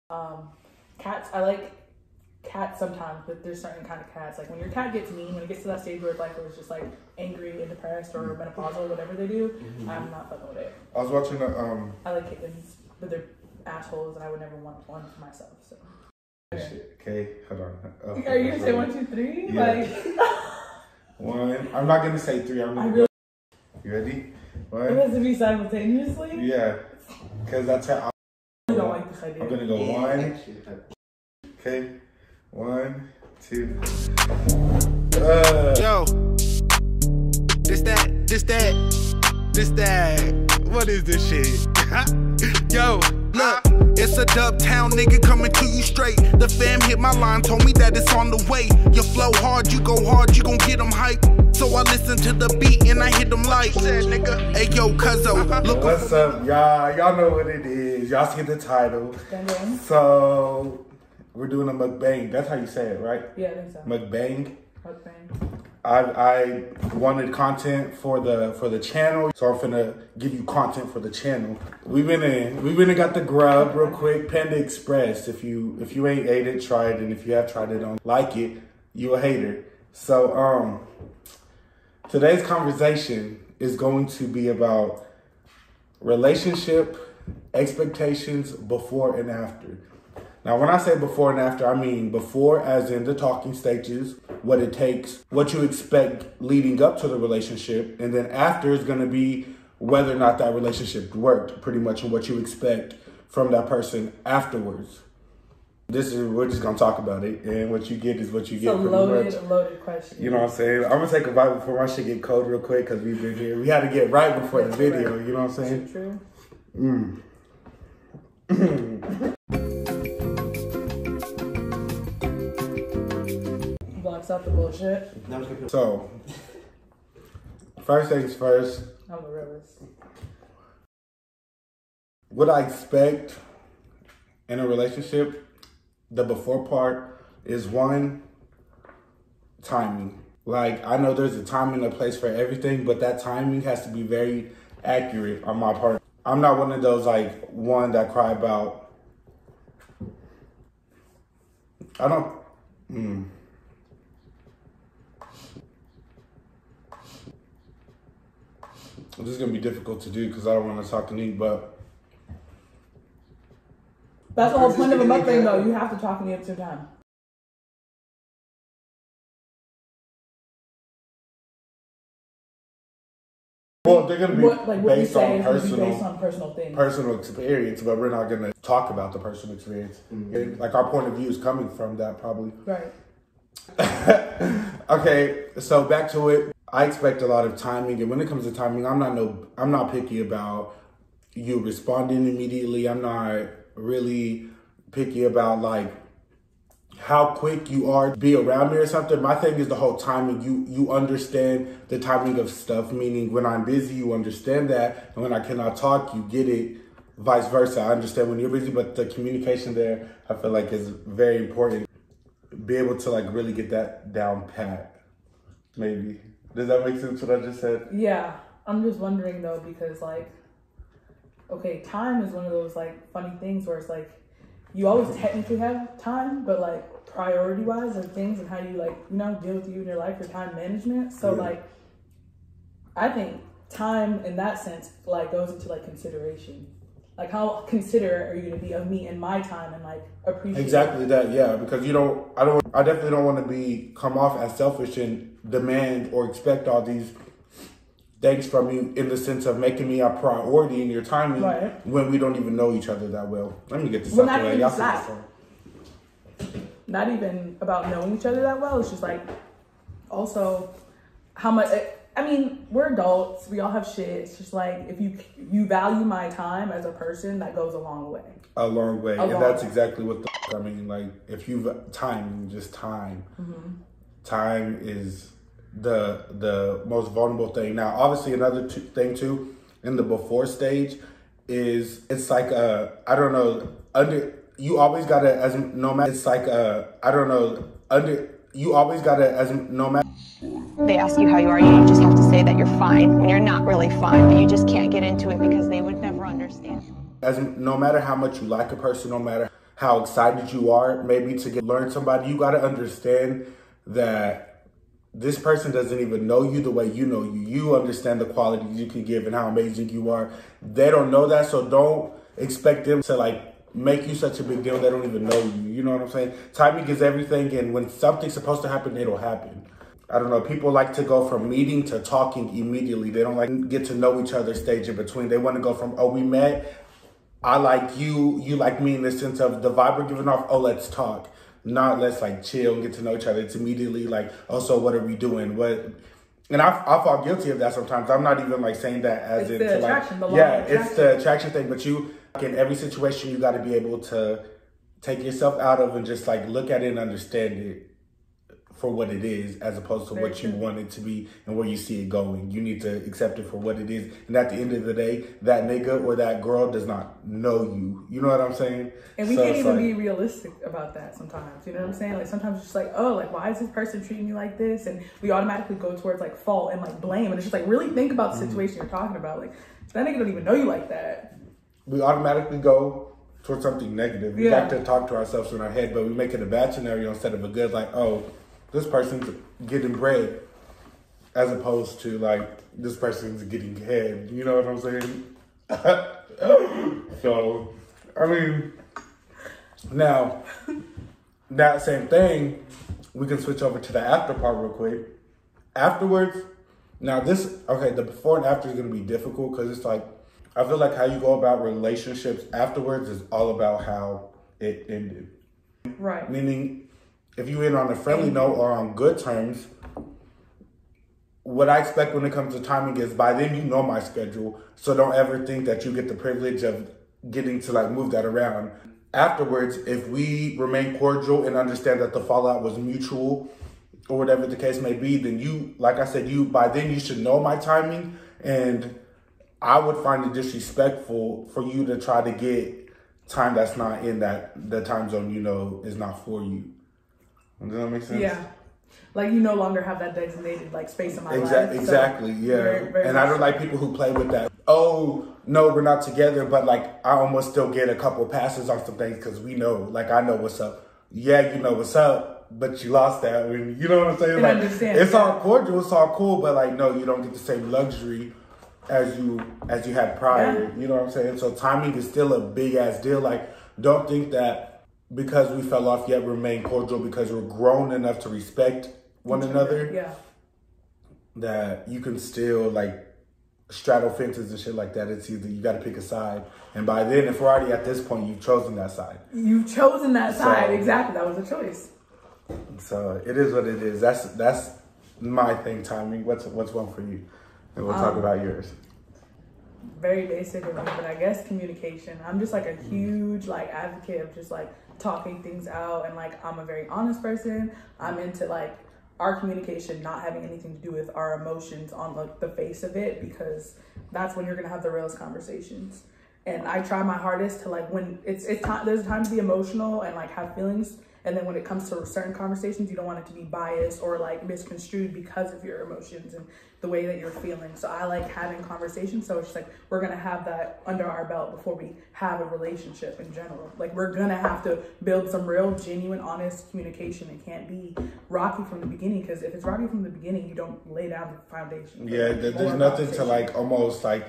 Cats, I like cats sometimes, but there's certain kind of cats. Like when your cat gets mean, when it gets to that stage where it's just like angry and depressed or menopausal or whatever they do, I'm not fucking with it. I was watching I like kittens, but they're assholes and I would never want one for myself, so. Okay, hold on. Okay. Are you gonna say 1, 2, 3? Yeah. Like 1. I'm not gonna say 3. I'm gonna go. You ready? 1. It has to be simultaneously? Yeah. Because that's how I don't like this idea. I'm gonna go 1. Okay. 1, 2. Yo. This that. What is this shit? Yo, look. It's a dubtown nigga coming to you straight. The fam hit my line, told me that it's on the way. You flow hard, you go hard, you gon' get them hype. So I listen to the beat and I hit them like, hey yo, cuzzo, look. What's up, y'all? Y'all know what it is. Y'all see the title. So, we're doing a mukbang. That's how you say it, right? Yeah, I think so. Mukbang. Mukbang. I wanted content for the channel, so I'm finna give you content for the channel. We went and got the grub real quick. Panda Express. If you ain't ate it, try it, and if you have tried it, don't like it, you a hater. So today's conversation is going to be about relationship expectations before and after. Now, when I say before and after, I mean before as in the talking stages, what it takes, what you expect leading up to the relationship, and then after is going to be whether or not that relationship worked, pretty much, and what you expect from that person afterwards. We're just going to talk about it, and what you get is what you get. It's a loaded question. You know what I'm saying? I'm going to take a bite before my shit get cold real quick, because we've been here. We had to get right before the video, you know what I'm saying? True. Blocks out the bullshit. So, first things first. I'm a realist. What I expect in a relationship, the before part, is 1, timing. Like, I know there's a time and a place for everything, but that timing has to be very accurate on my part. I'm not one of those, like, one that cry about, This is going to be difficult to do because I don't want to talk to me, but... That's the whole point of a mukbang, though. You have to talk to me at the same time. Well, they're going to be based on personal things. Personal experience, but we're not going to talk about the personal experience. Mm-hmm. Like, our point of view is coming from that, probably. Right. Okay, so back to it. I expect a lot of timing, and when it comes to timing, I'm not picky about you responding immediately. I'm not really picky about like how quick you are to be around me or something. My thing is the whole timing. You understand the timing of stuff, meaning when I'm busy, you understand that, and when I cannot talk, you get it. Vice versa. I understand when you're busy, but the communication there, I feel like, is very important. Be able to like really get that down pat, maybe. Does that make sense what I just said? Yeah. I'm just wondering though, because like, okay, time is one of those like funny things where it's like, you always technically have time, but like priority wise are things and how you like, you know, deal with you in your life, your time management. So like, I think time in that sense, like goes into like consideration. Like how considerate are you gonna be of me and my time and like appreciate exactly that, yeah. Because I definitely don't want to come off as selfish and demand or expect all these things from you in the sense of making me a priority in your timing when we don't even know each other that well. Let me get this out the way. Y'all see this song. Not even about knowing each other that well. It's just like also how much. I mean, we're adults. We all have shit. It's just like if you value my time as a person, that goes a long way. A long way, and that's exactly what I mean. Like if you just time. Mm-hmm. Time is the most vulnerable thing. Now, obviously, another thing too in the before stage is it's like you always gotta as no matter. It's like you always gotta as no matter. They ask you how you are, you just have to say that you're fine when you're not really fine, but you just can't get into it because they would never understand. As no matter how much you like a person, no matter how excited you are maybe to learn somebody, you got to understand that this person doesn't even know you the way you know you. You understand the qualities you can give and how amazing you are. They don't know that, so don't expect them to like make you such a big deal. They don't even know you. You know what I'm saying? Timing is everything, and when something's supposed to happen, it'll happen. I don't know. People like to go from meeting to talking immediately. They don't like get to know each other stage in between. They want to go from, oh, we met, I like you, you like me, in the sense of the vibe we're giving off, oh, let's talk. Not let's like chill and get to know each other. It's immediately like, oh, so what are we doing? What? And I fall guilty of that sometimes. I'm not even like saying that as it's the attraction, like, the yeah, attraction. It's the attraction thing. But you, in every situation, you got to be able to take yourself out of and just like look at it and understand it for what it is, as opposed to what you want it to be and where you see it going. You need to accept it for what it is. And at the end of the day, that nigga or that girl does not know you. You know what I'm saying? And we can't even be realistic about that sometimes. You know what I'm saying? Like sometimes it's just like, oh, like why is this person treating me like this? And we automatically go towards like fault and like blame. And it's just like, really think about the situation you're talking about. Like that nigga don't even know you like that. We automatically go towards something negative. We like to talk to ourselves in our head, but we make it a bad scenario instead of a good, like, oh, this person's getting bread, as opposed to like this person's getting head. You know what I'm saying? So, I mean, now that same thing, we can switch over to the after part real quick. Afterwards, now this, okay, the before and after is gonna be difficult because it's like, I feel like how you go about relationships afterwards is all about how it ended. Right. Meaning, if you end on a friendly note or on good terms, what I expect when it comes to timing is by then you know my schedule. So don't ever think that you get the privilege of getting to like move that around. Afterwards, if we remain cordial and understand that the fallout was mutual or whatever the case may be, then you, like I said, by then you should know my timing. And I would find it disrespectful for you to try to get time that's not in the time zone you know is not for you. Does that make sense? Yeah. Like you no longer have that designated like space in my life. Exactly, so yeah. very and I don't like people who play with that. Oh, no, we're not together, but like I almost still get a couple passes on some things because we know, like I know what's up. Yeah, you know what's up, but you lost that when, you know what I'm saying? Like, it's all cordial, it's all cool, but like, no, you don't get the same luxury as you had prior. Yeah. You know what I'm saying? So timing is still a big ass deal. Like, don't think that because we fell off yet remain cordial because we're grown enough to respect one another. Yeah. That you can still like straddle fences and shit like that. It's either you got to pick a side. And by then, if we're already at this point, you've chosen that side. You've chosen that side. Exactly. That was a choice. So it is what it is. That's my thing, timing. What's one for you? And we'll talk about yours. Very basic of me, but I guess communication. I'm just like a huge like advocate of just like talking things out, and like I'm a very honest person. I'm into like our communication not having anything to do with our emotions on like the face of it, because that's when you're gonna have the realest conversations. And I try my hardest to like, when it's time, there's a time to be emotional and like have feelings, and then when it comes to certain conversations, you don't want it to be biased or like misconstrued because of your emotions and the way that you're feeling. So I like having conversations. So it's like, we're going to have that under our belt before we have a relationship in general. Like we're going to have to build some real, genuine, honest communication. It can't be rocky from the beginning, because if it's rocky from the beginning, you don't lay down the foundation. Yeah, there's nothing to like almost like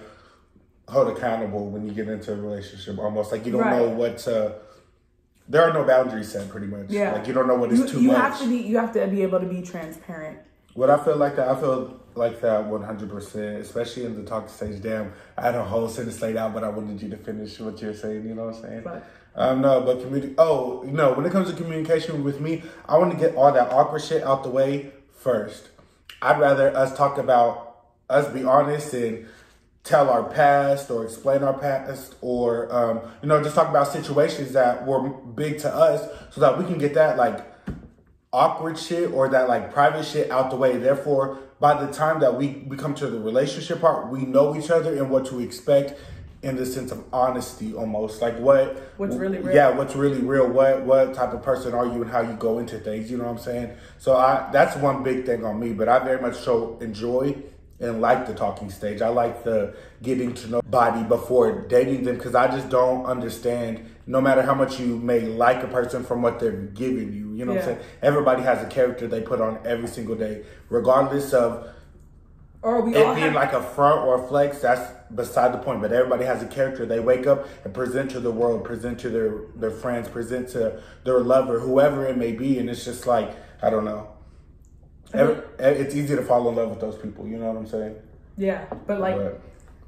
hold accountable when you get into a relationship. Almost like you don't know what to... There are no boundaries set, pretty much. Yeah. Like, you don't know what is too much. You have to be able to be transparent. What I feel like that 100%, especially in the talking stage. Damn, I had a whole sentence laid out, but I wanted you to finish what you're saying, you know what I'm saying? When it comes to communication with me, I want to get all that awkward shit out the way first. I'd rather us talk about, us be honest and tell our past or explain our past, or just talk about situations that were big to us, so that we can get that like awkward shit or that like private shit out the way. Therefore, by the time that we come to the relationship part, we know each other and what to expect in the sense of honesty, almost like what's really real. Yeah, what's really real. What type of person are you and how you go into things, you know what I'm saying? So that's one big thing on me, but I very much enjoy and like the talking stage. I like the getting to know body before dating them, because I just don't understand no matter how much you may like a person from what they're giving you, you know what I'm saying? Everybody has a character they put on every single day, regardless of it being like a front or a flex. That's beside the point. But everybody has a character they wake up and present to the world, present to their friends, present to their lover, whoever it may be. And it's just like, I don't know. It's easy to fall in love with those people. You know what I'm saying? Yeah, but like,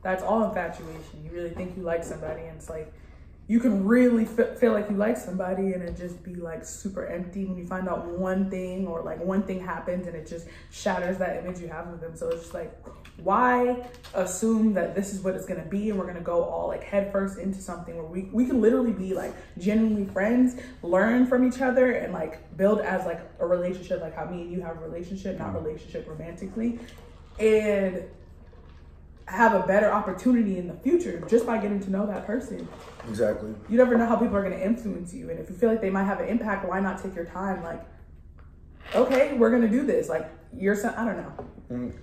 that's all infatuation. You really think you like somebody, and it's like, you can really feel like you like somebody and it just be like super empty when you find out one thing, or like one thing happens and it just shatters that image you have of them. So it's just like, why assume that this is what it's gonna be and we're gonna go all like head first into something where we can literally be like genuinely friends, learn from each other, and like build as like a relationship, like how me and you have a relationship, not relationship romantically, and have a better opportunity in the future just by getting to know that person. Exactly. You never know how people are going to influence you. And if you feel like they might have an impact, why not take your time? Like, okay, we're going to do this. Like, I don't know.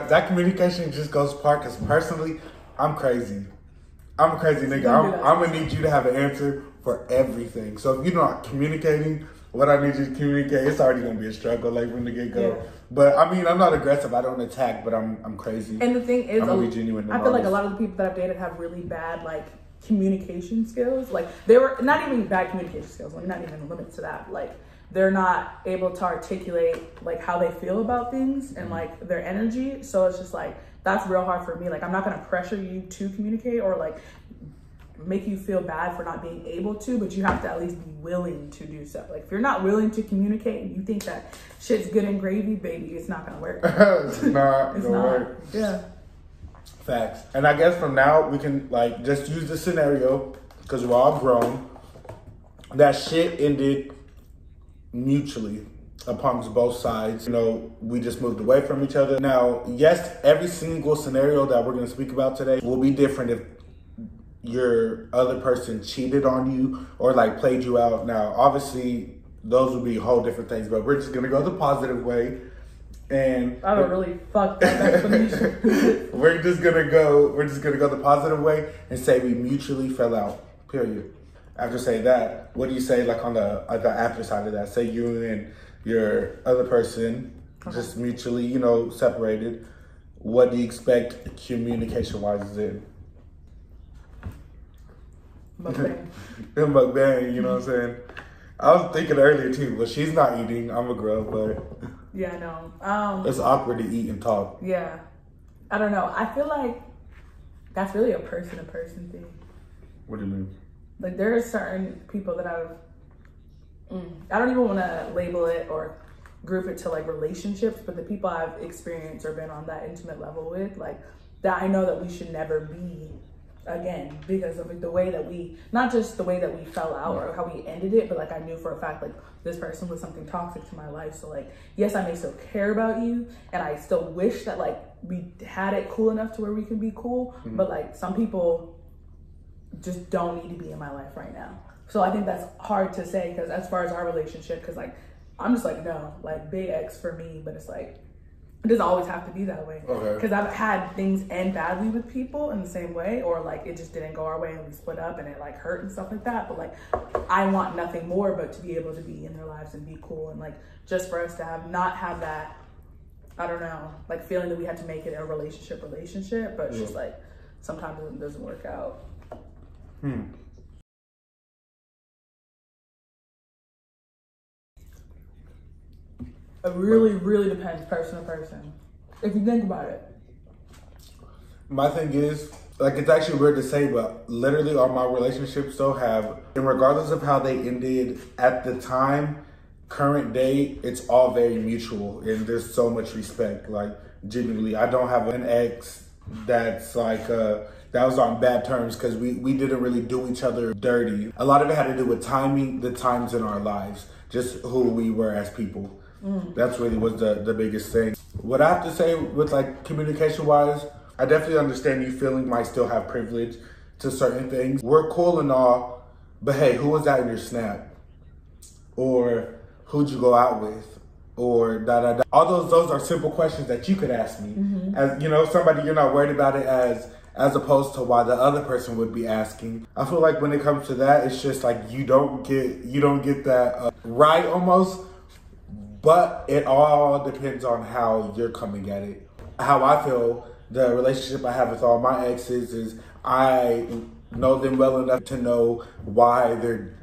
That communication just goes apart, because personally, I'm crazy. I'm a crazy nigga. I'm going to need you to have an answer for everything. So if you're not communicating what I need you to communicate, it's already going to be a struggle, like from the get-go. Yeah. But I mean, I'm not aggressive. I don't attack, but I'm crazy. And the thing is, I'm gonna be genuine. I feel like a lot of the people that I've dated have really bad like communication skills. Like, they were not even bad communication skills. Like, not even limits to that. Like, they're not able to articulate like how they feel about things and like their energy. So it's just like, that's real hard for me. Like, I'm not gonna pressure you to communicate or like make you feel bad for not being able to, but you have to at least be willing to do so. Like, if you're not willing to communicate and you think that shit's good and gravy, baby, it's not gonna work. It's not gonna work. Yeah. Facts. And I guess from now we can like just use the scenario, because we're all grown, that shit ended mutually amongst both sides. You know, we just moved away from each other. Now, yes, every single scenario that we're gonna speak about today will be different if your other person cheated on you or like played you out. Now, obviously, those would be whole different things, but we're just gonna go the positive way. And I don't really fuck that explanation. we're just gonna go the positive way and say we mutually fell out. Period. After saying that, what do you say like on the after side of that? Say you and your other person just mutually, you know, separated. What do you expect communication wise in? Mukbang, you know what I'm saying? I was thinking earlier too, but she's not eating. I'm a grub, but yeah, no. It's awkward to eat and talk. Yeah, I don't know. I feel like that's really a person-to-person thing. What do you mean? Like, there are certain people that I don't even want to label it or group it to like relationships, but the people I've experienced or been on that intimate level with, like, that I know that we should never be again, because of like the way that not just the way that we fell out or how we ended it, but like I knew for a fact like this person was something toxic to my life. So like, yes, I may still care about you and I still wish that like we had it cool enough to where we can be cool, but like some people just don't need to be in my life right now. So I think that's hard to say, because as far as our relationship, because like I'm just like, no, like big X for me, but it's like it doesn't always have to be that way. Because I've had things end badly with people in the same way, or like it just didn't go our way and we split up and it like hurt and stuff like that. But like, I want nothing more but to be able to be in their lives and be cool, and like just for us to not have that, I don't know, like feeling that we had to make it a relationship, but it's just like sometimes it doesn't work out. It really, really depends person to person, if you think about it. My thing is, like, it's actually weird to say, but literally all my relationships though have, and regardless of how they ended at the time, current day, it's all very mutual and there's so much respect. Like, genuinely, I don't have an ex that's like, that was on bad terms because we didn't really do each other dirty. A lot of it had to do with timing, the times in our lives, just who we were as people. That's really was the biggest thing. What I have to say with like communication wise, I definitely understand you feeling might still have privilege to certain things. We're cool and all, but hey, who was that in your snap? Or who'd you go out with? Or All those are simple questions that you could ask me. As you know, somebody you're not worried about it as as opposed to why the other person would be asking. I feel like when it comes to that, it's just like you don't get that right almost, but it all depends on how you're coming at it. How I feel, the relationship I have with all my exes is I know them well enough to know why they're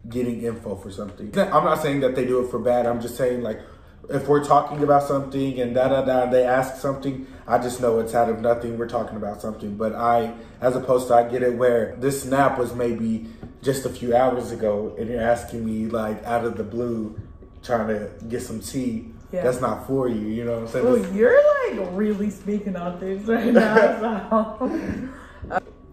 getting info for something. I'm not saying that they do it for bad. I'm just saying, like, if we're talking about something and they ask something, I just know it's out of nothing. We're talking about something. But as opposed to I get it where this snap was maybe just a few hours ago and you're asking me like out of the blue, trying to get some tea. Yeah. That's not for you, you know what I'm saying? Oh, you're like really speaking on things right now.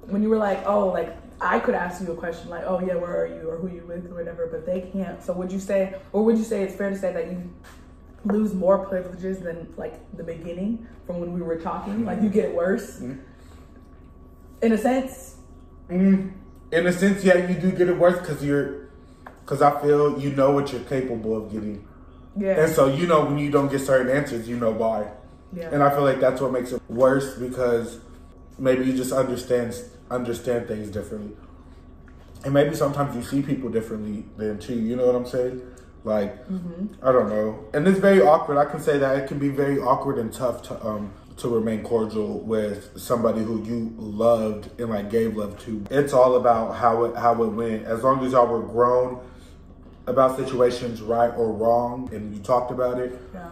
When you were like, oh, like I could ask you a question like, oh yeah, where are you, or who you with, or whatever, but they can't. So would you say it's fair to say that you lose more privileges than like the beginning from when we were talking? Like you get it worse, in a sense. In a sense, yeah, you do get it worse because I feel you know what you're capable of getting. Yeah. And so you know when you don't get certain answers, you know why. Yeah. And I feel like that's what makes it worse, because maybe you just understand things differently. And maybe sometimes you see people differently then too, you know what I'm saying? Like, I don't know. And it's very awkward. I can say that it can be very awkward and tough to remain cordial with somebody who you loved and like gave love to. It's all about how it went. As long as y'all were grown about situations, right or wrong, and you talked about it, yeah,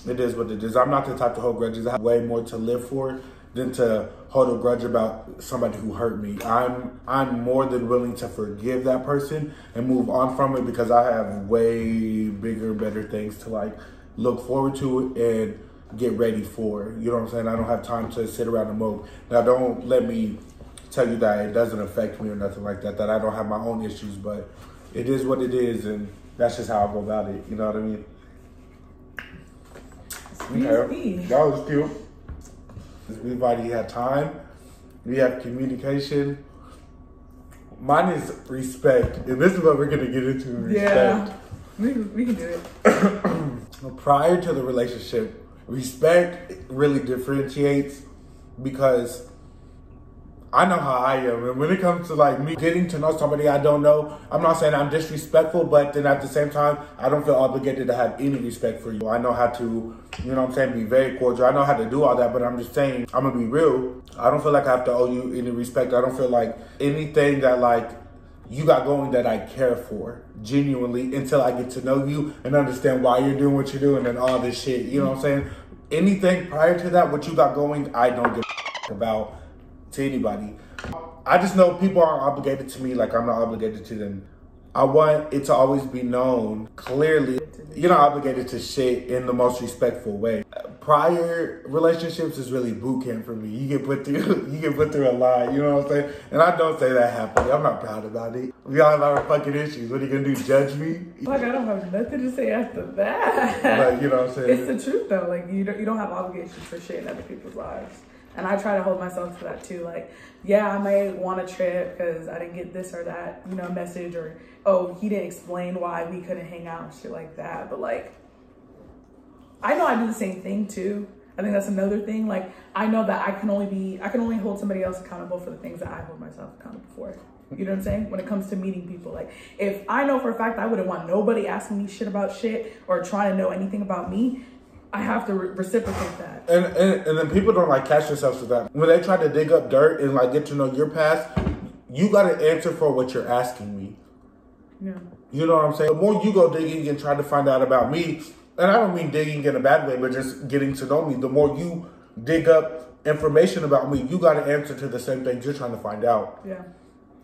it is what it is. I'm not the type to hold grudges. I have way more to live for than to hold a grudge about somebody who hurt me. I'm more than willing to forgive that person and move on from it, because I have way bigger and better things to like look forward to and get ready for. You know what I'm saying? I don't have time to sit around and mope. Now, don't let me tell you that it doesn't affect me or nothing like that, that I don't have my own issues, but it is what it is, and that's just how I go about it. You know what I mean? Okay. That was cute. Everybody had time. We have communication. Mine is respect, and this is what we're gonna get into. Respect. Yeah, we can do it. Prior to the relationship, respect really differentiates, because I know how I am, and when it comes to like me getting to know somebody I don't know, I'm not saying I'm disrespectful, but then at the same time, I don't feel obligated to have any respect for you. I know how to, you know what I'm saying, be very cordial. I know how to do all that, but I'm just saying, I'm gonna be real. I don't feel like I have to owe you any respect. I don't feel like anything that like you got going that I care for, genuinely, until I get to know you and understand why you're doing what you're doing and all this shit. You know what I'm saying? Anything prior to that, what you got going, I don't give a about to anybody. I just know people aren't obligated to me like I'm not obligated to them. I want it to always be known clearly, you're not obligated to shit in the most respectful way. Prior relationships is really boot camp for me. You get put through a lot, you know what I'm saying? And I don't say that happily. I'm not proud about it. We all have our fucking issues. What are you gonna do, judge me? Like, I don't have nothing to say after that. Like, you know what I'm saying? It's the truth though. Like, you don't have obligations for shit in other people's lives. And I try to hold myself to that too. Like, yeah, I may want a trip because I didn't get this or that, you know, message, or, oh, he didn't explain why we couldn't hang out and shit like that. But like, I know I do the same thing too. I think that's another thing. Like, I know that I can only hold somebody else accountable for the things that I hold myself accountable for. You know what I'm saying? When it comes to meeting people, like, if I know for a fact I wouldn't want nobody asking me shit about shit or trying to know anything about me, I have to reciprocate that. And then people don't like catch themselves with that. When they try to dig up dirt and like get to know your past, you got to answer for what you're asking me. Yeah. You know what I'm saying? The more you go digging and try to find out about me, and I don't mean digging in a bad way, but just getting to know me, the more you dig up information about me, you got to answer to the same things you're trying to find out. Yeah.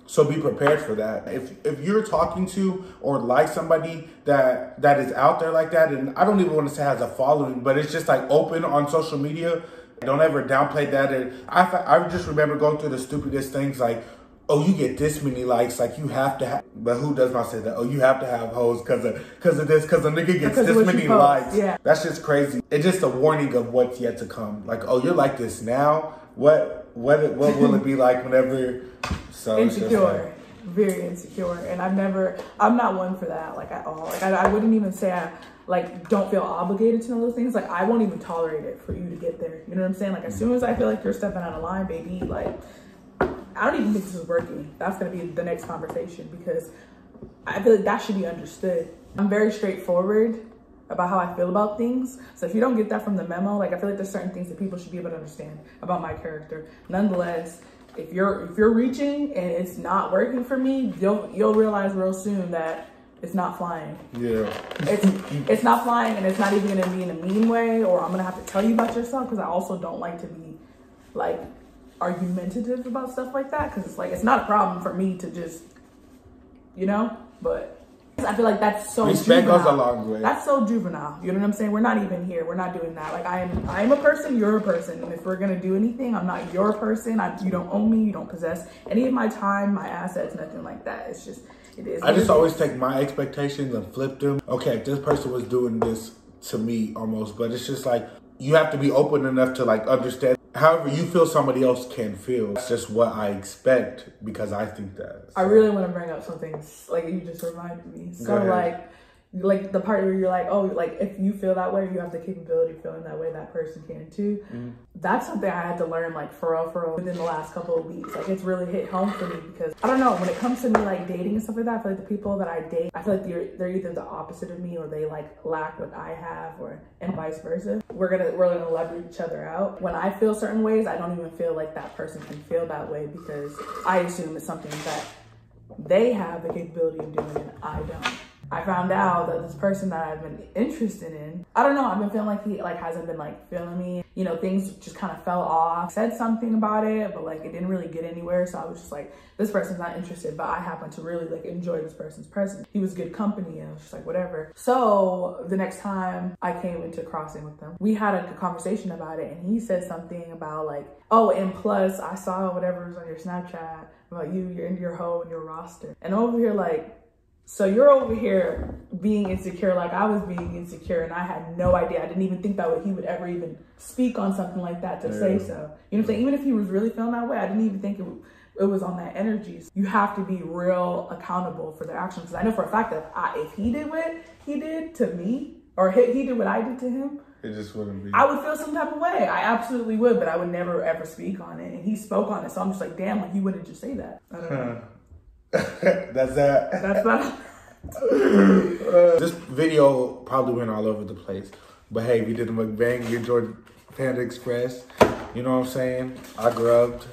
So be prepared for that. If you're talking to or like somebody that is out there like that, and I don't even want to say has a following, but it's just like open on social media, don't ever downplay that. And I just remember going through the stupidest things like, oh, you get this many likes, like you have to have, but who does not say that? Oh, you have to have hoes because of this, because a nigga gets this many likes. Yeah. That's just crazy. It's just a warning of what's yet to come. Like, oh, you're like this now. What will it be like whenever? So insecure. very insecure, and I'm not one for that, like, at all. Like, I wouldn't even say I, like, don't feel obligated to know those things. Like, I won't even tolerate it for you to get there. You know what I'm saying? Like, as soon as I feel like you're stepping out of line, baby, like, I don't even think this is working. That's gonna be the next conversation, because I feel like that should be understood. I'm very straightforward about how I feel about things. So if you don't get that from the memo, like, I feel like there's certain things that people should be able to understand about my character. Nonetheless, if you're reaching and it's not working for me, you'll realize real soon that it's not flying. Yeah. It's not flying, and it's not even gonna be in a mean way, or I'm gonna have to tell you about yourself, because I also don't like to be like argumentative about stuff like that, because it's like, it's not a problem for me to just, you know, but I feel like that's so respect juvenile. goes a long way. That's so juvenile. You know what I'm saying? We're not even here. We're not doing that. Like, I'm a person, you're a person. And if we're gonna do anything, I'm not your person. You don't own me, you don't possess any of my time, my assets, nothing like that. It's just, it is. I just always take my expectations and flip them. Okay, if this person was doing this to me almost, but it's just like, you have to be open enough to like understand however you feel somebody else can feel. That's just what I expect, because I think that. So. I really want to bring up something like you just reminded me. So like the part where you're like, oh, like, if you feel that way, you have the capability of feeling that way, that person can too. That's something I had to learn, like, for real within the last couple of weeks. Like, it's really hit home for me, because I don't know, when it comes to me like dating and stuff like that, I feel like the people that I date, I feel like they're either the opposite of me, or they like lack what I have, and vice versa. We're gonna leverage each other out. When I feel certain ways, I don't even feel like that person can feel that way, because I assume it's something that they have the capability of doing and I don't. I found out that this person that I've been interested in, I don't know, I've been feeling like he like hasn't been like feeling me. You know, things just kind of fell off. Said something about it, but like it didn't really get anywhere. So I was just like, this person's not interested, but I happen to really like enjoy this person's presence. He was good company, and I was just like, whatever. So the next time I came into crossing with them, we had a conversation about it, and he said something about like, oh, and plus I saw whatever was on your Snapchat about you're into your hoe and your roster. And I'm over here like, so you're over here being insecure like I was being insecure, and I had no idea. I didn't even think that he would ever even speak on something like that to say so. You know what I'm saying? Even if he was really feeling that way, I didn't even think it was on that energy. So you have to be real accountable for their actions. Because I know for a fact that if he did what he did to me, or he did what I did to him, it just wouldn't be. I would feel some type of way. I absolutely would, but I would never ever speak on it. And he spoke on it, so I'm just like, damn, like he wouldn't just say that. I don't know. That's that. That's not. This video probably went all over the place, but hey, we did a mukbang. We enjoyed Panda Express. You know what I'm saying? I grubbed.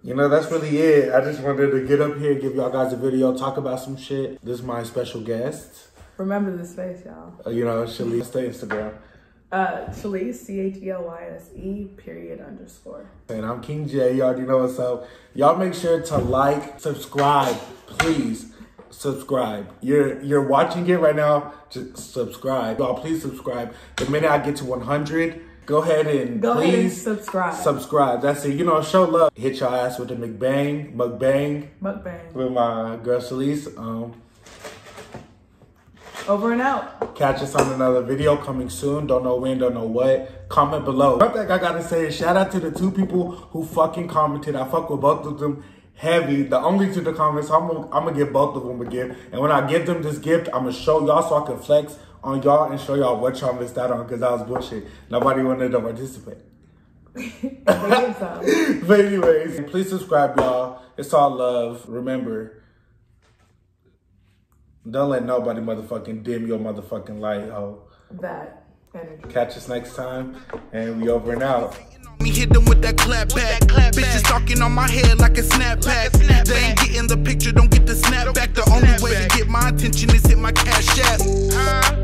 You know, that's really it. I just wanted to get up here, give y'all guys a video, talk about some shit. This is my special guest. Remember this face, y'all. You know, Shalise, the Instagram. Shalise, CHELYSE_. And I'm King J. You already know what's up. Y'all make sure to like, subscribe, please. Subscribe. You're watching it right now. Just subscribe. Y'all, please subscribe. The minute I get to 100, go ahead and please subscribe. Subscribe. That's it. You know, show love. Hit y'all ass with the mukbang with my girl Shalise. Over and out. Catch us on another video coming soon. Don't know when, don't know what. Comment below. One thing I gotta say is shout out to the 2 people who fucking commented. I fuck with both of them heavy. The only 2 to comment, so I'm gonna give both of them a gift. And when I give them this gift, I'm gonna show y'all so I can flex on y'all and show y'all what y'all missed out on, because that was bullshit. Nobody wanted to participate. But anyways, please subscribe, y'all. It's all love. Remember, don't let nobody motherfucking dim your motherfucking light, ho. That energy. Catch us next time, and we over and out. Me hit them with that clap back. Bitches talking on my head like a snapback. They ain't getting the picture, don't get the snap back. The only way to get my attention is hit my cash app.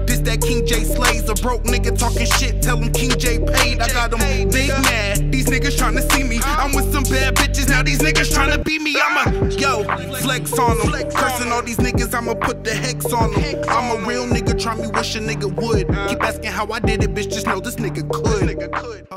This that King J slays, a broke nigga talking shit. Tell him King J paid. I got them big mad. These niggas trying to see me. I'm with some bad bitches, now these niggas trying to beat me. I'ma flex on them. Cursing all these niggas, I'ma put the hex on them. I'm a real nigga, try me, wish a nigga would. Keep asking how I did it, bitch, just know this nigga could.